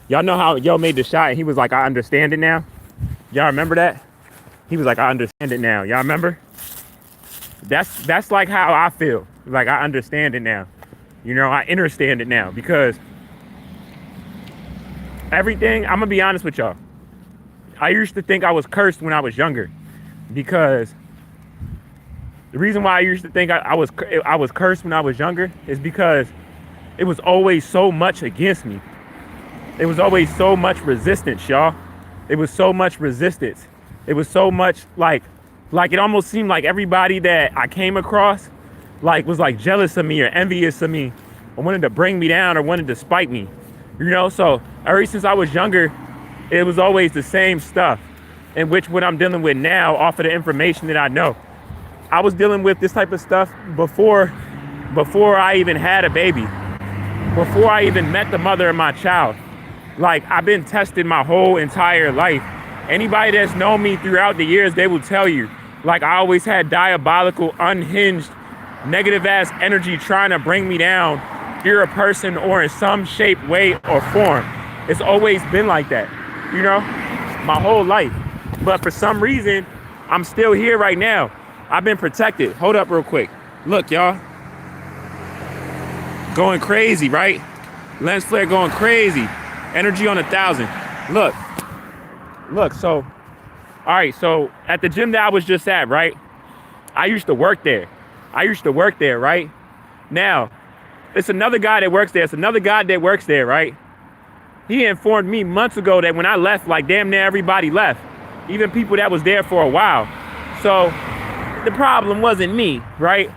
Y'all know how Yo made the shot and he was like, I understand it now? Y'all remember that? He was like, I understand it now. Y'all remember? That's like how I feel. Like, I understand it now. You know, I understand it now because everything, I'm gonna be honest with y'all. I used to think I was cursed when I was younger because the reason why I used to think I was cursed when I was younger is because it was always so much against me. It was always so much resistance, y'all. It was so much resistance. It was so much like it almost seemed like everybody that I came across like was like jealous of me or envious of me or wanted to bring me down or wanted to spite me. You know, so ever since I was younger, it was always the same stuff, in which what I'm dealing with now off of the information that I know. I was dealing with this type of stuff before I even had a baby, before I even met the mother of my child. Like, I've been tested my whole entire life. Anybody that's known me throughout the years, they will tell you, like, I always had diabolical, unhinged, negative ass energy trying to bring me down, you're a person or in some shape, way, or form. It's always been like that, you know, my whole life. But for some reason, I'm still here right now. I've been protected. Hold up real quick. Look, y'all. Going crazy, right? Lens flare going crazy. Energy on 1,000. Look, so, all right, so at the gym that I was just at, right? I used to work there, right? Now, it's another guy that works there. Right? He informed me months ago that when I left, like damn near everybody left. Even people that was there for a while. So the problem wasn't me, right?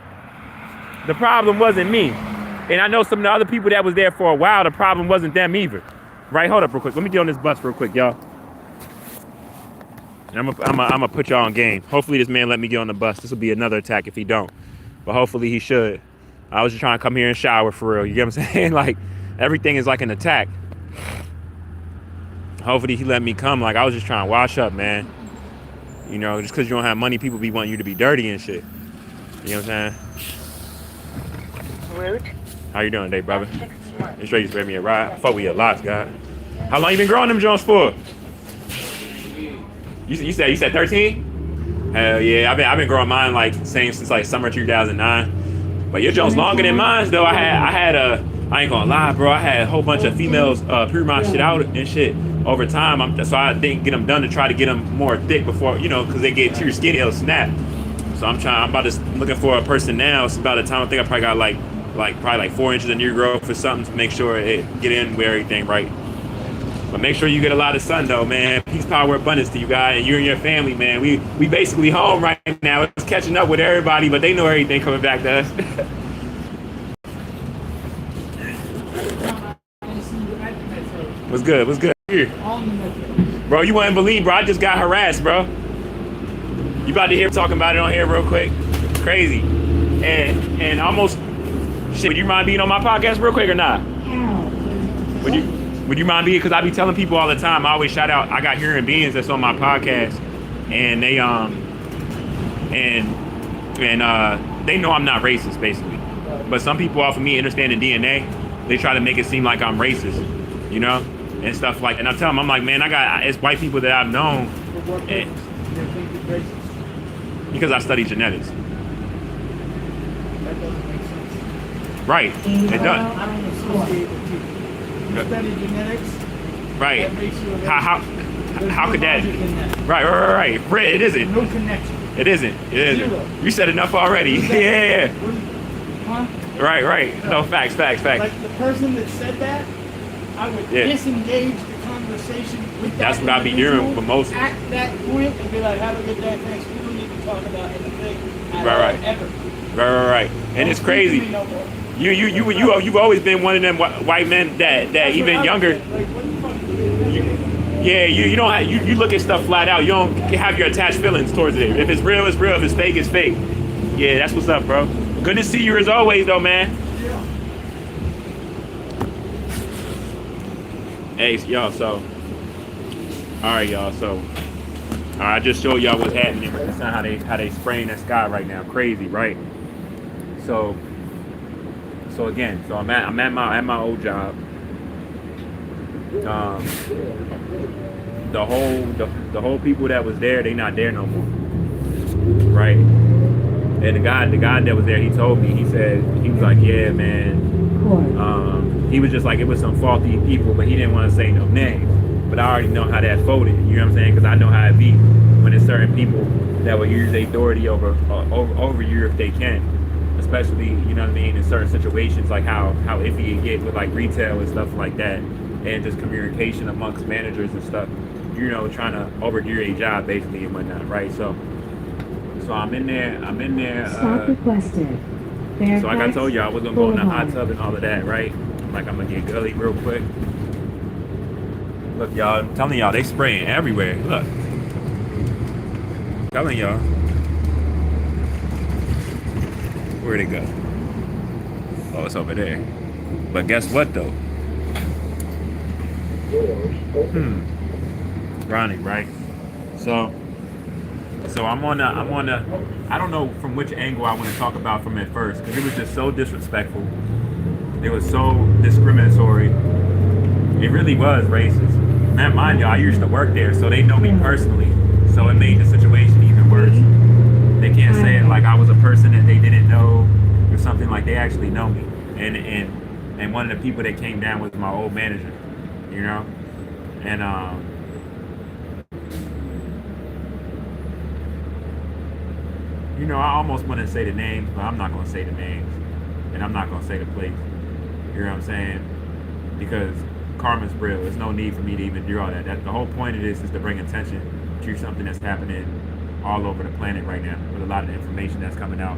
The problem wasn't me. And I know some of the other people that was there for a while, the problem wasn't them either. Right? Hold up real quick. Let me get on this bus real quick, y'all. I'm gonna put y'all on game. Hopefully this man let me get on the bus. This will be another attack if he don't. But hopefully he should. I was just trying to come here and shower for real. You get what I'm saying? Like, everything is like an attack. Hopefully he let me come. Like, I was just trying to wash up, man. You know, just because you don't have money, people be wanting you to be dirty and shit. You know what I'm saying? Route. How you doing today, brother? It's ready to spare me a ride. Fuck with your lots, God. How long you been growing them Jones for? You said 13? Hell yeah, I've been growing mine like same since like summer 2009. But your Jones longer than mine though. I ain't gonna lie, bro. I had a whole bunch of females prove my shit out and shit over time. So I didn't get them done to try to get them more thick before, you know, because they get too skinny, it'll snap. So I'm about to looking for a person now. It's about the time I think I probably got like 4 inches of new growth or something to make sure it get in with everything right. But make sure you get a lot of sun though, man. Peace, power, abundance to you guys and you and your family, man. We basically home right now. It's catching up with everybody, but they know everything coming back to us. What's good? Here. Bro, you wouldn't believe, bro. I just got harassed, bro. You about to hear talking about it on here real quick. Crazy. And almost shit. Would you mind being on my podcast real quick or not? Would you mind being? Because I be telling people all the time. I always shout out. I got human beings that's on my podcast, and they they know I'm not racist, basically. But some people off of me understanding DNA, they try to make it seem like I'm racist, you know, and stuff like. And I tell them, I'm like, man, it's white people that I've known, because I study genetics. Right, it does. I don't associate with you. You study genetics. Right. How could that? Right. It isn't. No connection. It isn't. Zero. You said enough already. Yeah. Huh? Right. No, facts. Like the person that said that, I would disengage the conversation with that. That's what I be doing with most. At that point and be like, have a good day, thanks. We don't need to talk about anything Right. ever. Right. And it's crazy. You've always been one of them white men that even younger. You don't have, you look at stuff flat out. You don't have your attached feelings towards it. If it's real, it's real. If it's fake, it's fake. Yeah, that's what's up, bro. Good to see you as always, though, man. Hey, y'all. So, all right, y'all. So, I just showed y'all what's happening. That's not how they spraying that sky right now. Crazy, right? So again, I'm at my old job. um, the whole people that was there, they not there no more, right? And the guy that was there, he told me, he was like, yeah, man. He was just like, it was some faulty people, but he didn't want to say no names. But I already know how that folded. You know what I'm saying? Because I know how it be when there's certain people that will use their authority over you if they can, especially, you know what I mean, in certain situations, like how iffy it get with like retail and stuff like that, and just communication amongst managers and stuff. You know, trying to overdo a job basically and whatnot, right? So I'm in there. Stop requested. So like I told you, I was gonna go in the hot tub and all of that, right? Like I'm gonna get gully real quick. Look, y'all, I'm telling y'all, they spraying everywhere. Look. I'm telling y'all. Where'd it go? Oh, it's over there. But guess what though? Ronnie, right? So I'm on the I don't know from which angle I want to talk about from at first, because it was just so disrespectful. It was so discriminatory. It really was racist. Man, mind you, I used to work there, so they know me personally. So it made the situation even worse. They can't say it like I was a person that they didn't know or something. Like, they actually know me. And one of the people that came down was my old manager, you know? And you know, I almost want to say the names, but I'm not going to say the names. And I'm not going to say the place. You know what I'm saying? Because karma's real. There's no need for me to even do all that. The whole point of this is to bring attention to something that's happening all over the planet right now, with a lot of information that's coming out.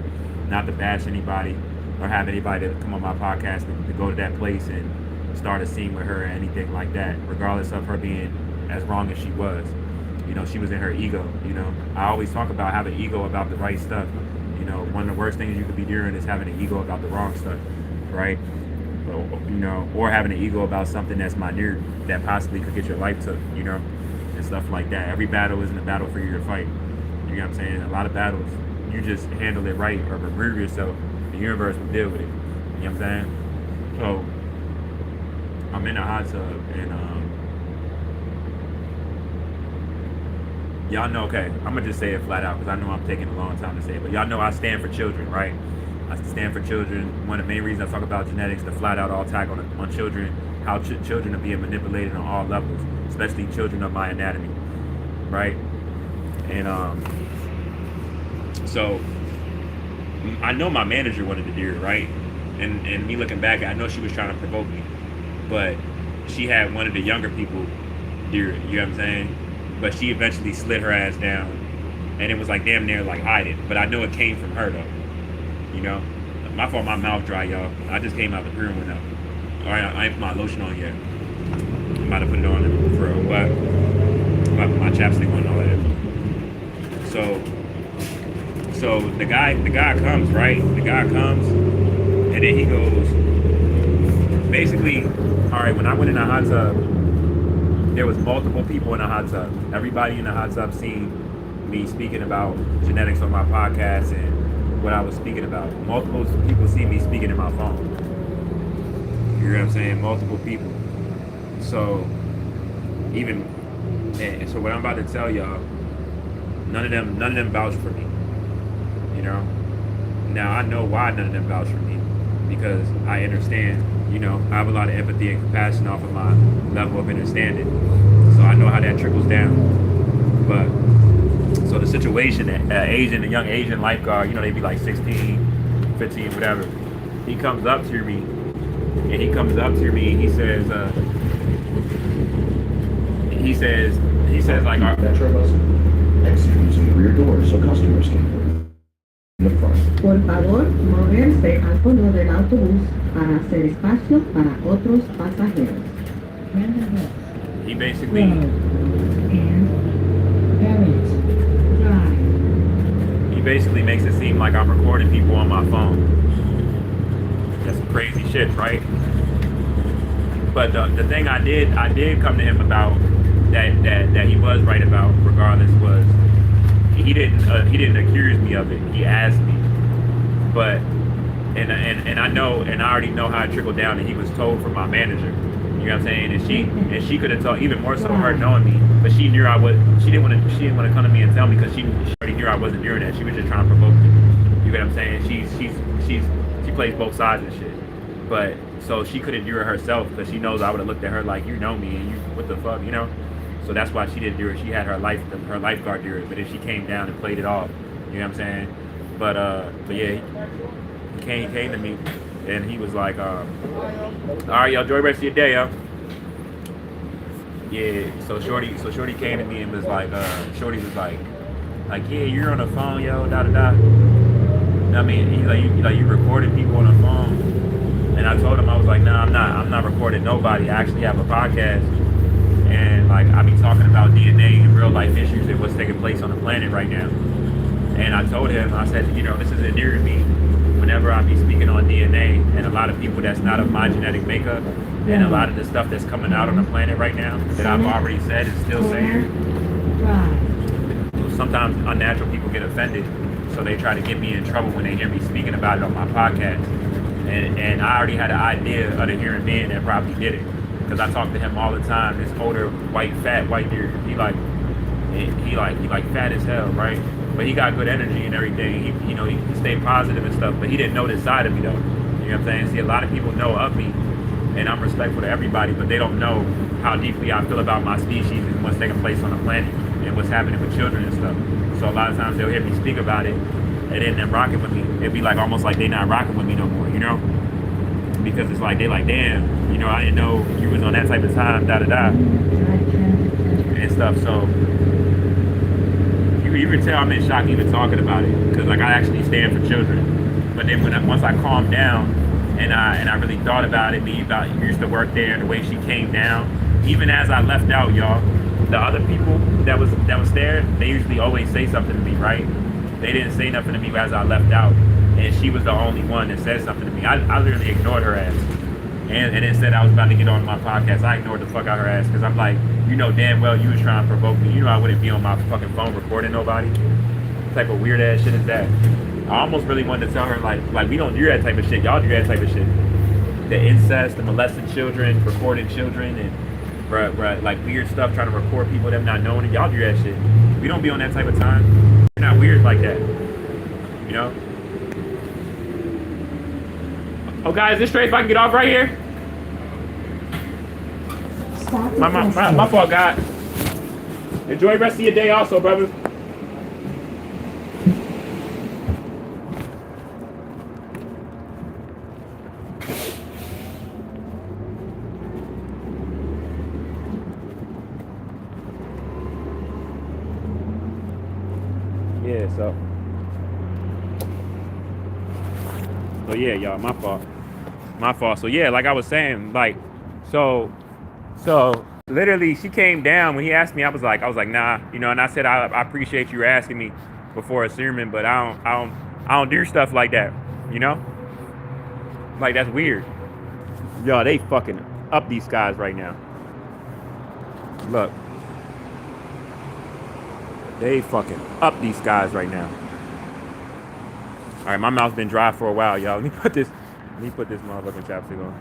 Not to bash anybody or have anybody to come on my podcast to go to that place and start a scene with her or anything like that, regardless of her being as wrong as she was. You know, she was in her ego, you know. I always talk about having an ego about the right stuff. You know, one of the worst things you could be doing is having an ego about the wrong stuff, right? You know, or having an ego about something that's minute that possibly could get your life took, you know, and stuff like that. Every battle isn't a battle for you to fight. You know what I'm saying? A lot of battles, you just handle it right or remove yourself, the universe will deal with it. You know what I'm saying? So, I'm in a hot tub and y'all know, okay, I'm gonna just say it flat out because I know I'm taking a long time to say it, but y'all know I stand for children, right? I stand for children. One of the main reasons I talk about genetics, to flat out all attack on children, how children are being manipulated on all levels, especially children of my anatomy, right? And so I know my manager wanted to do it, right? And me looking back, I know she was trying to provoke me, but she had one of the younger people do it, you know what I'm saying? But she eventually slid her ass down, and it was like damn near like hide it. But I know it came from her though. You know, my fault, my mouth dry, y'all. I just came out the room with All right, I ain't put my lotion on yet. I'm about to put it on for a while. I put my chapstick on and all that. So the guy comes, right? The guy comes, and then he goes. Basically, all right. When I went in the hot tub, there was multiple people in the hot tub. Everybody in the hot tub seen me speaking about genetics on my podcast and what I was speaking about. Multiple people see me speaking in my phone. You know what I'm saying? Multiple people. So so what I'm about to tell y'all, none of them vouch for me. You know? Now I know why none of them vouch for me. Because I understand, you know, I have a lot of empathy and compassion off of my level of understanding. So I know how that trickles down. But so the situation, a young Asian lifeguard, you know, they'd be like 16, 15, whatever. He comes up to me, and he says like, Metro bus, exit using the rear door so customers can in the front. Por favor, moverse al fondo del autobús para hacer espacio para otros pasajeros. he basically, makes it seem like I'm recording people on my phone. That's some crazy shit, right? But the thing I did come to him about that he was right about, regardless, was he didn't accuse me of it. He asked me, but and I know, and I already know how it trickled down, and he was told from my manager. You know what I'm saying? And she could have told, even more so her knowing me, but she knew I would. She didn't want to come to me and tell me because she already knew I wasn't doing that. She was just trying to provoke me. You get what I'm saying? She plays both sides and shit. But so she couldn't do it herself because she knows I would have looked at her like, you know me and you what the fuck, you know? So that's why she didn't do it. She had her lifeguard do it, but then she came down and played it off. You know what I'm saying? But yeah, he came to me and he was like, all right, y'all, enjoy the rest of your day, yo. Yeah, so Shorty came to me and was like, Shorty was like, yeah, you're on the phone, yo, da da da. I mean, you recorded people on the phone, and I told him I was like, nah, I'm not recording nobody. I actually have a podcast, and like I be talking about DNA and real life issues and what's taking place on the planet right now. And I told him, I said, this is endear to me. Whenever I be speaking on DNA and a lot of people that's not of my genetic makeup, and a lot of the stuff that's coming out on the planet right now that I've already said is still saying. Sometimes unnatural people get offended, so they try to get me in trouble when they hear me speaking about it on my podcast. And I already had an idea of the human being that probably did it, because I talk to him all the time. This older fat white dude. He fat as hell, right? But he got good energy and everything. He stayed positive and stuff. But he didn't know this side of me though. You know what I'm saying? See, a lot of people know of me, and I'm respectful to everybody, but they don't know how deeply I feel about my species and what's taking place on the planet and what's happening with children and stuff. So a lot of times they'll hear me speak about it, and then them rocking with me. It'd be like almost like they not rocking with me no more, because it's like they like, damn, I didn't know you was on that type of time, da da da, and stuff. So you can tell I'm in shock even talking about it, because like I actually stand for children. But then once I calmed down and I really thought about it, me about used to work there, and the way she came down, even as I left out, y'all, the other people that was there, they usually always say something to me, right? They didn't say nothing to me as I left out, and she was the only one that said something to me. I literally ignored her ass, and then said I was about to get on my podcast. I ignored the fuck out her ass, because I'm like, damn well you was trying to provoke me. I wouldn't be on my fucking phone recording nobody. What type of weird ass shit is that? I almost really wanted to tell her like we don't do that type of shit. Y'all do that type of shit. The incest, the molested children, recording children, and like weird stuff, trying to record people them not knowing it. Y'all do that shit. We don't be on that type of time. We're not weird like that. Oh guys, is this straight if I can get off right here? My fault, God. Enjoy the rest of your day also, brothers. Yeah, so yeah, y'all, my fault. So yeah, like I was saying, so literally she came down when he asked me. I was like nah, and I said I appreciate you asking me before assuming, but I don't do stuff like that, like that's weird. Yo, they fucking up these guys right now. Look, they fucking up these guys right now. All right, my mouth's been dry for a while, y'all. Let me put this motherfucking chapstick on.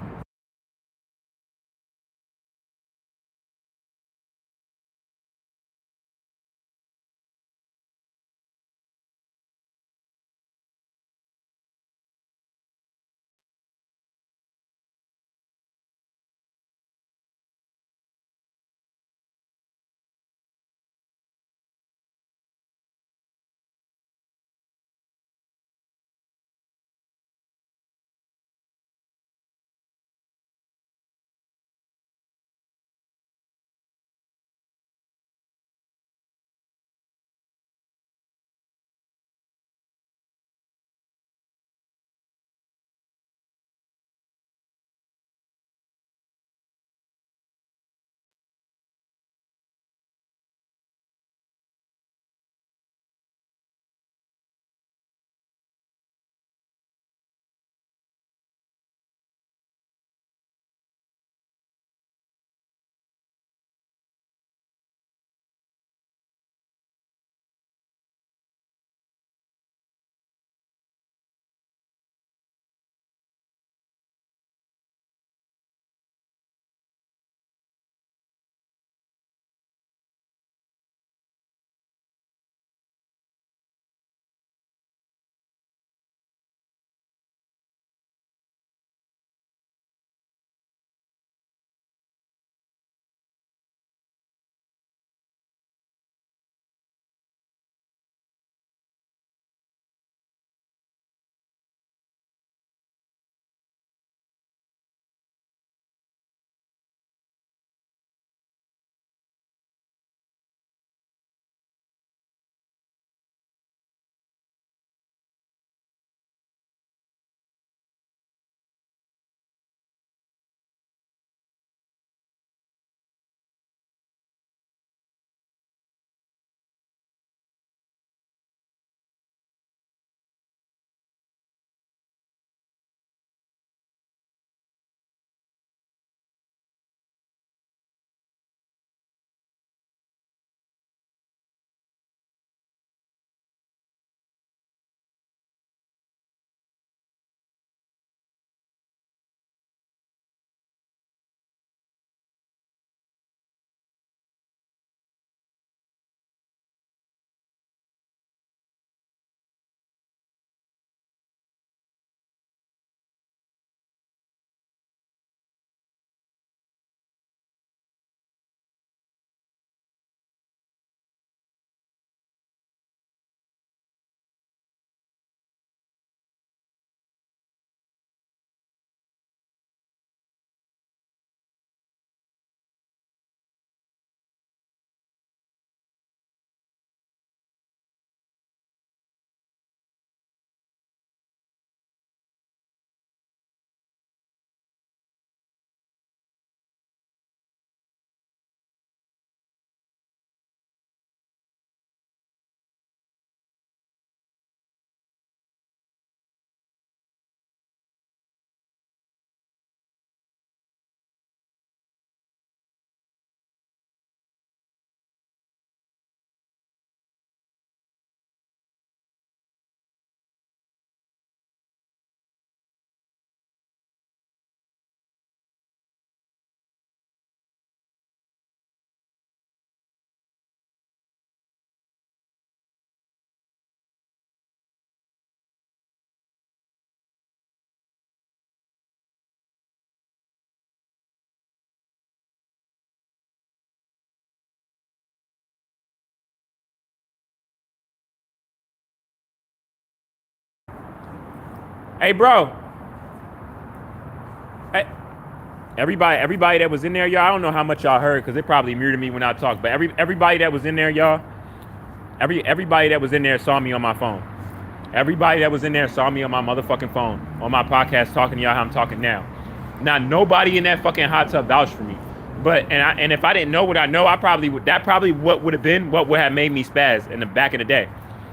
Hey, bro. Hey, everybody that was in there, y'all. I don't know how much y'all heard because they probably muted me when I talked. But everybody that was in there, y'all. Everybody that was in there saw me on my phone. Everybody that was in there saw me on my motherfucking phone on my podcast talking to y'all how I'm talking now. Now nobody in that fucking hot tub vouched for me. But and if I didn't know what I know, I probably would. That probably what would have been what would have made me spaz in the back in the day.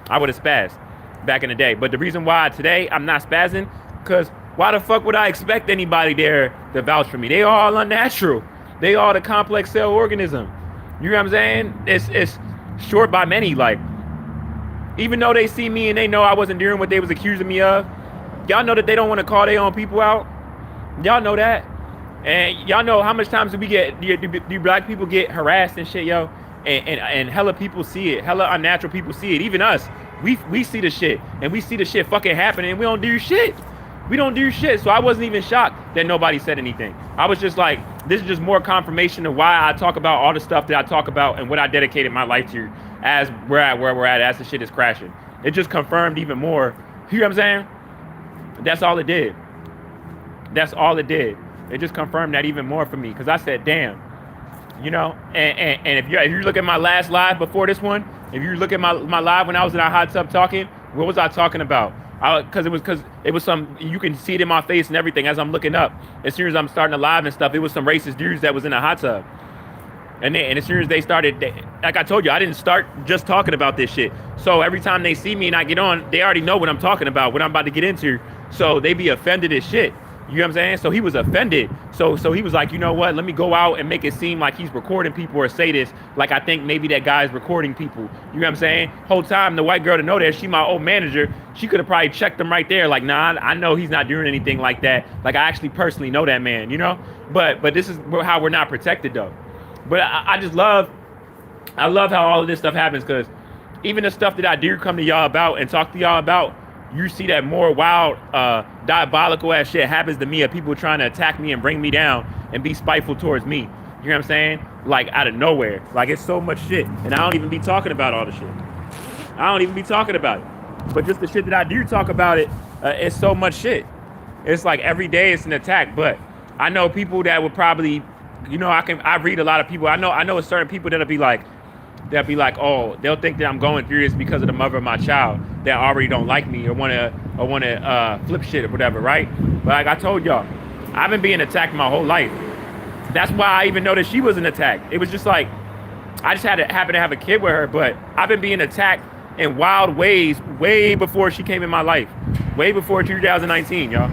I would have spazzed back in the day. But the reason why today I'm not spazzing, because why the fuck would I expect anybody there to vouch for me? They all unnatural. They all the complex cell organism. You know what I'm saying? It's short by many. Like, even though they see me and they know I wasn't doing what they was accusing me of, y'all know that they don't want to call their own people out. Y'all know that. And y'all know how much times do black people get harassed and shit, yo? And hella people see it. Hella unnatural people see it. Even us. We see the shit. And we see the shit fucking happening and we don't do shit. We don't do shit. So I wasn't even shocked that nobody said anything. I was just like, this is just more confirmation of why I talk about all the stuff that I talk about and what I dedicated my life to as where we're at as the shit is crashing. It just confirmed even more. You know what I'm saying? That's all it did. That's all it did. It just confirmed that even more for me. Because I said, damn. You know? And if you look at my last live before this one, if you look at my live when I was in our hot tub talking, what was I talking about? Because it was some, you can see it in my face and everything as I'm looking up. As soon as I'm starting to live and stuff, it was some racist dudes that was in a hot tub. And as soon as they started, like I told you, I didn't start just talking about this shit. So every time they see me and I get on, they already know what I'm talking about, what I'm about to get into. So they be offended as shit. You know what I'm saying? So he was offended. So he was like, you know what? Let me go out and make it seem like he's recording people or say this like I think maybe that guy's recording people. You know what I'm saying? Whole time, the white girl to know that she my old manager, she could have probably checked him right there. Like, nah, I know he's not doing anything like that. Like, I actually personally know that man, you know? But this is how we're not protected, though. But I love how all of this stuff happens, because even the stuff that I do come to y'all about and talk to y'all about, you see that more wild, diabolical ass shit happens to me of people trying to attack me and bring me down and be spiteful towards me. You know what I'm saying? Like, out of nowhere. Like, it's so much shit. And I don't even be talking about all the shit. I don't even be talking about it. But just the shit that I do talk about it, it's so much shit. It's like every day it's an attack. But I know people that would probably, you know, I read a lot of people. I know certain people that'll be like, oh, they'll think that I'm going through this because of the mother of my child that already don't like me or want to flip shit or whatever, right? But like I told y'all, I've been being attacked my whole life. That's why I even know that she was an attack. It was just like, I just happen to have a kid with her, but I've been being attacked in wild ways way before she came in my life. Way before 2019, y'all.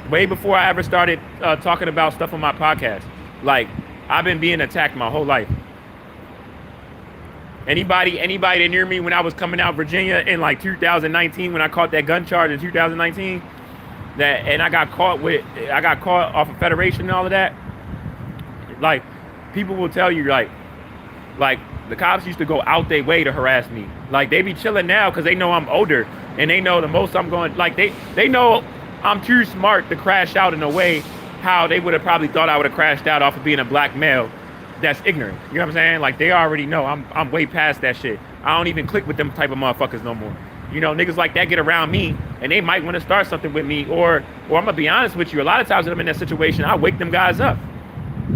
Way before I ever started talking about stuff on my podcast. Like, I've been being attacked my whole life. Anybody that knew me when I was coming out Virginia in like 2019, when I caught that gun charge in 2019, and I got caught off of Federation and all of that. Like, people will tell you like the cops used to go out their way to harass me. Like, they be chilling now because they know I'm older and they know the most I'm going. Like, they know I'm too smart to crash out in a way how they would have probably thought I would have crashed out off of being a black male. That's ignorant. You know what I'm saying? Like, they already know I'm way past that shit. I don't even click with them type of motherfuckers no more. You know, niggas like that get around me and they might want to start something with me, or I'm gonna be honest with you, a lot of times when I'm in that situation, I wake them guys up.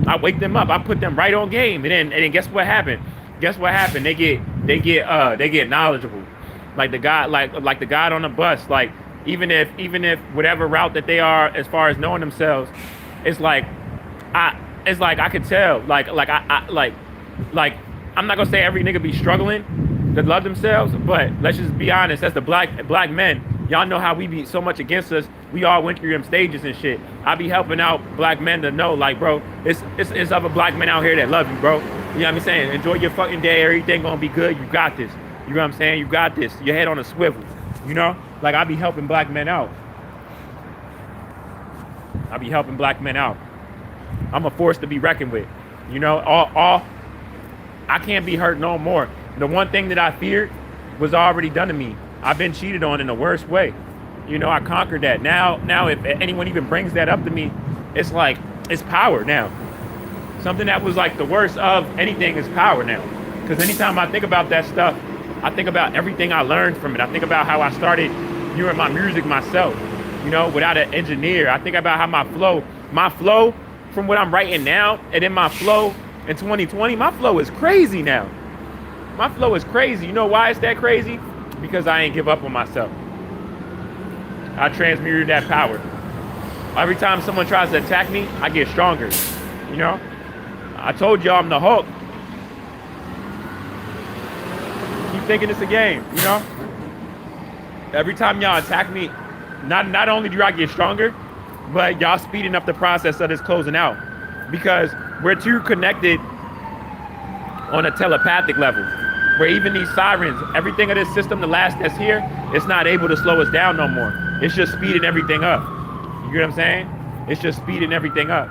I wake them up. I put them right on game. And then guess what happened? They get knowledgeable. Like the guy, like the guy on the bus, like even if whatever route that they are as far as knowing themselves, it's like I could tell, like I'm not gonna say every nigga be struggling to love themselves, but let's just be honest, as the black men, y'all know how we be so much against us. We all went through them stages and shit. I be helping out black men to know, like, bro, it's other black men out here that love you, bro. You know what I'm saying? Enjoy your fucking day. Everything gonna be good. You got this. You know what I'm saying? You got this. Your head on a swivel. You know? Like, I be helping black men out. I'm a force to be reckoned with. You know, I can't be hurt no more. The one thing that I feared was already done to me. I've been cheated on in the worst way. You know, I conquered that. Now if anyone even brings that up to me, it's like, it's power now. Something that was like the worst of anything is power now. Because anytime I think about that stuff, I think about everything I learned from it. I think about how I started doing my music myself. you know, without an engineer. I think about how my flow from what I'm writing now, and then my flow in 2020, my flow is crazy now. My flow is crazy. You know why it's that crazy? Because I ain't give up on myself. I transmuted that power. Every time someone tries to attack me, I get stronger. You know? I told y'all I'm the Hulk. Keep thinking it's a game, you know? Every time y'all attack me, not only do I get stronger, but y'all speeding up the process of this closing out. Because we're too connected on a telepathic level. Where even these sirens, everything of this system, the last that's here, it's not able to slow us down no more. It's just speeding everything up. You get what I'm saying? It's just speeding everything up.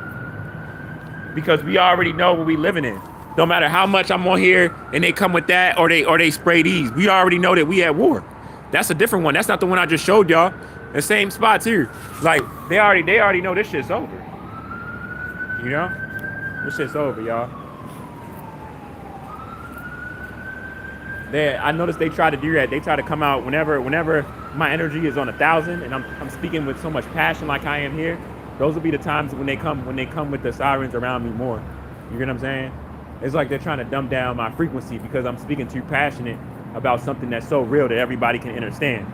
Because we already know what we living in. No matter how much I'm on here and they come with that or they spray these, we already know that we at war. That's a different one. That's not the one I just showed y'all. The same spots here. Like they already know this shit's over. You know? This shit's over, y'all. I noticed they try to do that. They try to come out whenever my energy is on 1,000 and I'm speaking with so much passion like I am here. Those will be the times when they come with the sirens around me more. You get what I'm saying? It's like they're trying to dumb down my frequency because I'm speaking too passionate about something that's so real that everybody can understand.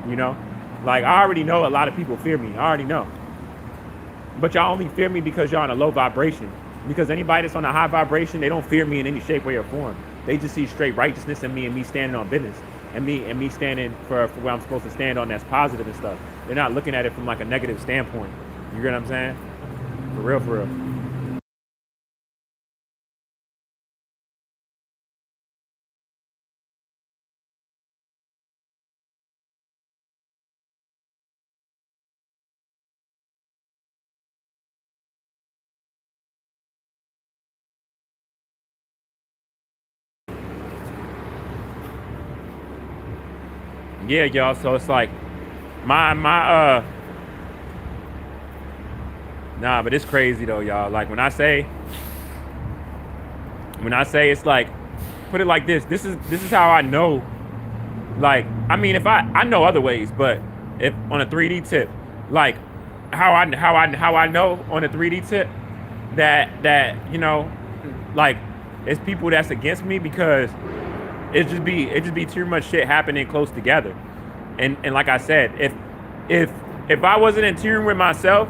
You know? Like I already know a lot of people fear me. I already know. But y'all only fear me because y'all on a low vibration. Because anybody that's on a high vibration, they don't fear me in any shape, way, or form. They just see straight righteousness in me and me standing on business. And me standing for what I'm supposed to stand on that's positive and stuff. They're not looking at it from like a negative standpoint. You get what I'm saying? For real, for real. Yeah, y'all. So it's like nah, but it's crazy though, y'all. Like when I say it's like, put it like this. This is how I know. Like, I mean, if I know other ways, but if on a 3D tip, like how I know on a 3D tip that you know, like it's people that's against me because it just be too much shit happening close together. And like I said, if I wasn't in tune with myself,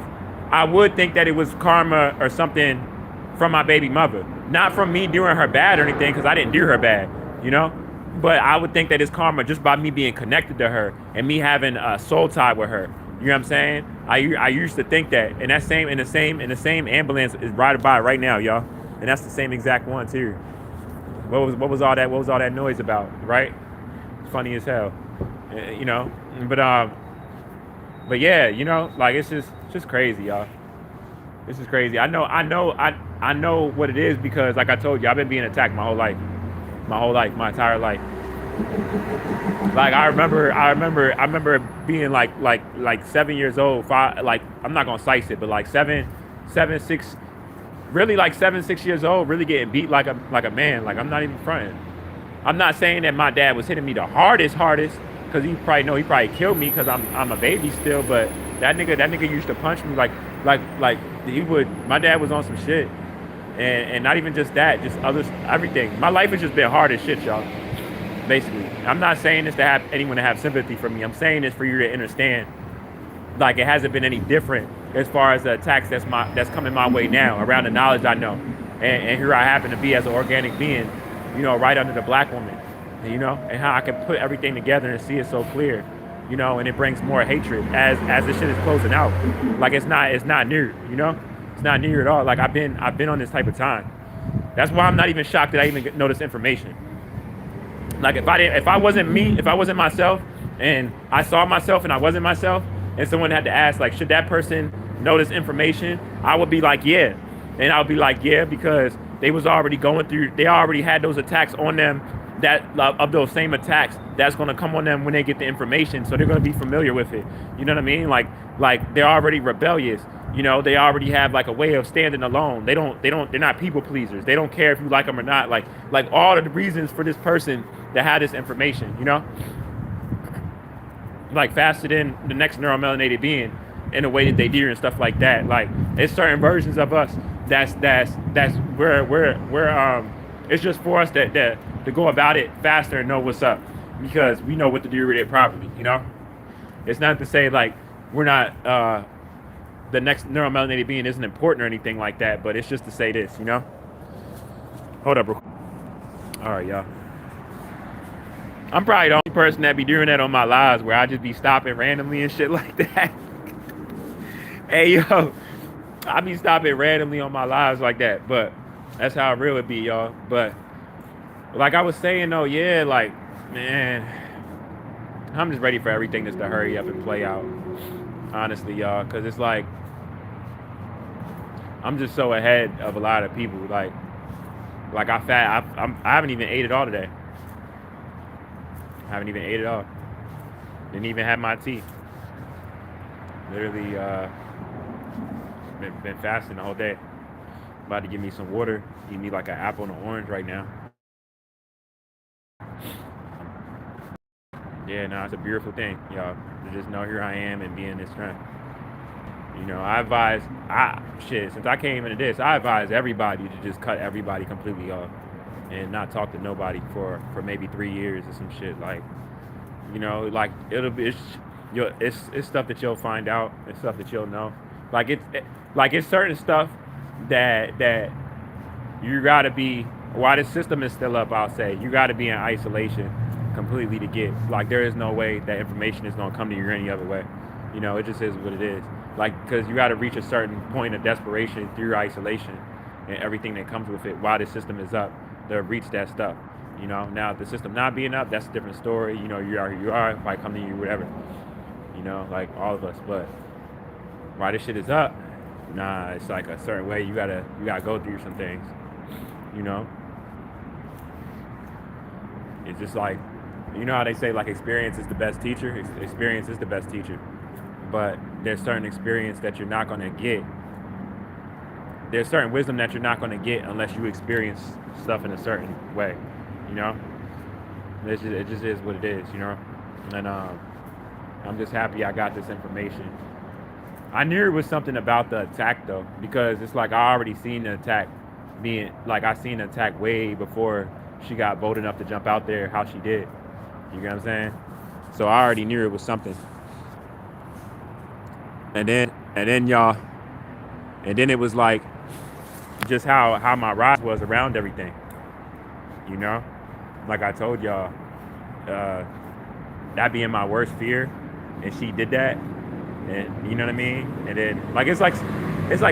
I would think that it was karma or something from my baby mother. Not from me doing her bad or anything, because I didn't do her bad, you know? But I would think that it's karma just by me being connected to her and me having a soul tie with her. You know what I'm saying? I used to think that. And that same in the same ambulance is right by right now, y'all. And that's the same exact one too. What was all that noise about, right? It's funny as hell. You know, but yeah, you know, like it's just crazy, y'all. This is crazy. I know what it is because, like I told you, I've been being attacked my entire life. Like I remember being like 7 years old. Like I'm not gonna slice it, but like 7, 6, really like 7, 6 years old, really getting beat like a man. Like I'm not even fronting. I'm not saying that my dad was hitting me the hardest, because he probably killed me because I'm a baby still. But that nigga used to punch me like he would. My dad was on some shit, and not even just that, just everything. My life has just been hard as shit, y'all. Basically, I'm not saying this to have anyone to have sympathy for me. I'm saying this for you to understand. Like it hasn't been any different as far as the attacks that's coming my way now around the knowledge I know, and here I happen to be as an organic being, you know, right under the black woman, you know, and how I can put everything together and see it so clear, you know, and it brings more hatred as this shit is closing out. Like it's not new, you know, it's not new at all. Like I've been on this type of time. That's why I'm not even shocked that I even know this information. Like if I wasn't me, if I wasn't myself, and I saw myself and I wasn't myself, and someone had to ask like, should that person know this information? I would be like, yeah, and I would be like, yeah, because they was already going through. They already had those attacks on them. That of those same attacks that's going to come on them when they get the information, so they're going to be familiar with it. You know what I mean? Like they're already rebellious. You know, they already have like a way of standing alone. They're not people pleasers. They don't care if you like them or not. Like all of the reasons for this person to have this information, you know, like faster than the next neuromelanated being. in the way that they do and stuff like that. Like it's certain versions of us that's we're it's just for us that to go about it faster and know what's up because we know what to do with it properly, you know? It's not to say like we're not the next neuromelanated being isn't important or anything like that, but it's just to say this, you know? Hold up, bro. All right, y'all. I'm probably the only person that be doing that on my lives where I just be stopping randomly and shit like that. Hey, yo, I be stopping randomly on my lives like that, but that's how real it be, y'all. But like I was saying, though, yeah, like, man, I'm just ready for everything just to hurry up and play out, honestly, y'all, because it's like, I'm just so ahead of a lot of people. Like I haven't even ate it all today. I haven't even ate it all. Didn't even have my tea. Literally been fasting the whole day. About to give me some water. Eat me like an apple and an orange right now. Yeah, no, it's a beautiful thing, y'all. To just know here I am and be in this strength. You know, since I came into this, I advise everybody to just cut everybody completely off and not talk to nobody for maybe 3 years or some shit. Like, you know, like it's stuff that you'll find out. It's stuff that you'll know. Like it's certain stuff that you gotta be, while the system is still up, I'll say, you gotta be in isolation completely to get, like, there is no way that information is gonna come to you any other way. You know, it just is what it is. Like, because you gotta reach a certain point of desperation through isolation and everything that comes with it while the system is up to reach that stuff. You know, now if the system not being up, that's a different story. You know, you are who you are, it might come to you, whatever. You know, like all of us. But while this shit is up, nah, it's like a certain way you gotta go through some things. You know? It's just like, you know how they say, like, experience is the best teacher? Experience is the best teacher. But there's certain experience that you're not gonna get. There's certain wisdom that you're not gonna get unless you experience stuff in a certain way. You know? It just is what it is, you know? And I'm just happy I got this information. I knew it was something about the attack, though, because it's like I already seen the attack being, like, I seen the attack way before she got bold enough to jump out there how she did. You get what I'm saying? So I already knew it was something. And then y'all, and then it was like just how my rise was around everything. You know? Like I told y'all, that being my worst fear, and she did that, and you know what I mean? And then like it's like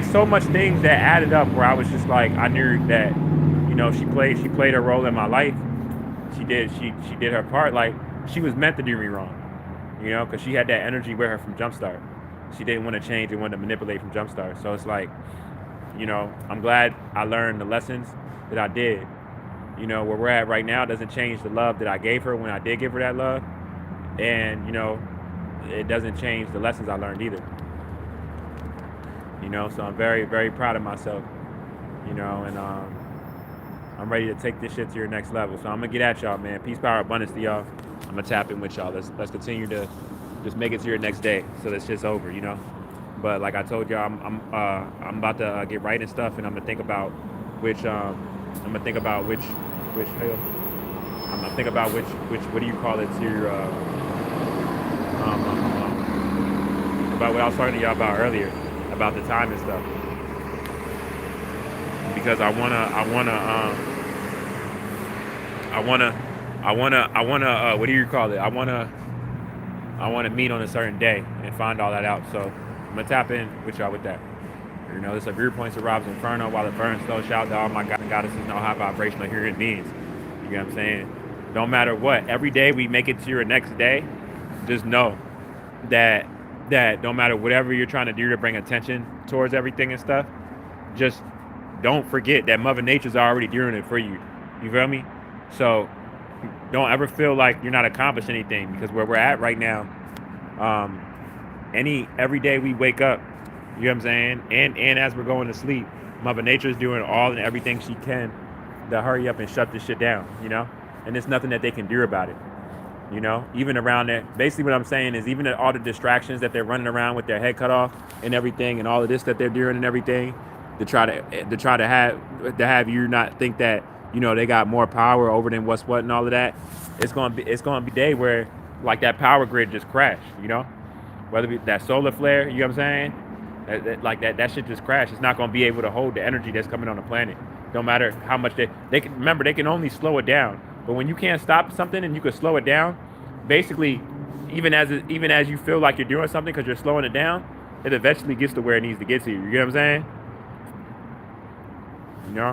so much things that added up where I was just like, I knew that, you know, she played her role in my life. She did her part. Like, she was meant to do me wrong, you know, because she had that energy with her from Jumpstart. She didn't want to change and wanted to manipulate from Jumpstart. So it's like, you know, I'm glad I learned the lessons that I did. You know, where we're at right now doesn't change the love that I gave her when I did give her that love. And, you know, it doesn't change the lessons I learned either. You know, so I'm very, very proud of myself, you know, and I'm ready to take this shit to your next level. So I'm going to get at y'all, man. Peace, power, abundance to y'all. I'm going to tap in with y'all. Let's continue to just make it to your next day so this shit's over, you know. But like I told y'all, I'm about to get right and stuff, and I'm going to think about which what do you call it, to about what I was talking to y'all about earlier, about the time and stuff. Because I wanna what do you call it? I wanna meet on a certain day and find all that out. So I'm gonna tap in with y'all with that. You know, this is a viewpoints of RoBs Inferno, while it burns slow. Shout out to all my God and goddesses and all high vibrational human beings. You get what I'm saying? Don't matter what. Every day we make it to your next day, just know that no matter whatever you're trying to do to bring attention towards everything and stuff, just don't forget that Mother Nature's already doing it for you. You feel me? So don't ever feel like you're not accomplishing anything, because where we're at right now, every day we wake up, you know what I'm saying? And as we're going to sleep, Mother Nature's doing all and everything she can to hurry up and shut this shit down, you know? And there's nothing that they can do about it. You know, even around that. Basically, what I'm saying is, even all the distractions that they're running around with their head cut off and everything, and all of this that they're doing and everything, to try to have you not think that, you know, they got more power over than what's what and all of that. It's gonna be a day where like that power grid just crashed. You know, whether it be that solar flare, you know what I'm saying? That shit just crashed. It's not gonna be able to hold the energy that's coming on the planet. No matter how much they can, remember, they can only slow it down. But when you can't stop something and you can slow it down, basically, even as you feel like you're doing something because you're slowing it down, it eventually gets to where it needs to get to you. You get what I'm saying? You know?